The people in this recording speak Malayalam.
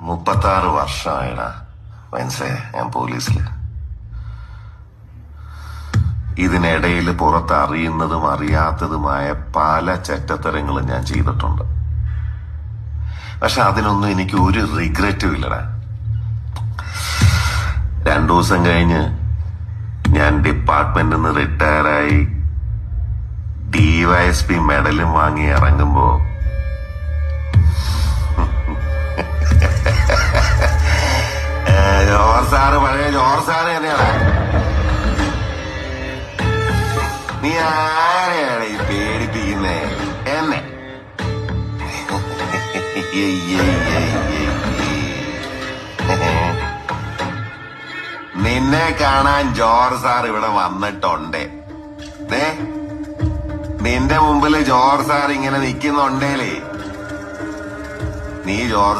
36 വർഷമായിടാ മനസ്സിലായ ഞാൻ പോലീസില്. ഇതിനിടയിൽ പുറത്ത് അറിയുന്നതും അറിയാത്തതുമായ പല ചെറ്റത്തരങ്ങളും ഞാൻ ചെയ്തിട്ടുണ്ട്. പക്ഷെ അതിനൊന്നും എനിക്ക് ഒരു റിഗ്രറ്റും ഇല്ലടാ. 2 ദിവസം കഴിഞ്ഞ് ഞാൻ ഡിപ്പാർട്ട്മെന്റിൽ നിന്ന് റിട്ടയറായി DYSP മെഡലും വാങ്ങി ഇറങ്ങുമ്പോ ജോർ സാറ് പഴയ ജോർ സാറ് തന്നെയാണ്. നീ ആരെയാണ് ഈ പേടിപ്പിക്കുന്നേ? എന്നെ നിന്നെ കാണാൻ ജോർ സാർ ഇവിടെ വന്നിട്ടുണ്ട്. നിന്റെ മുമ്പില് ജോർ സാർ ഇങ്ങനെ നിക്കുന്നുണ്ടേലേ നീ ജോർ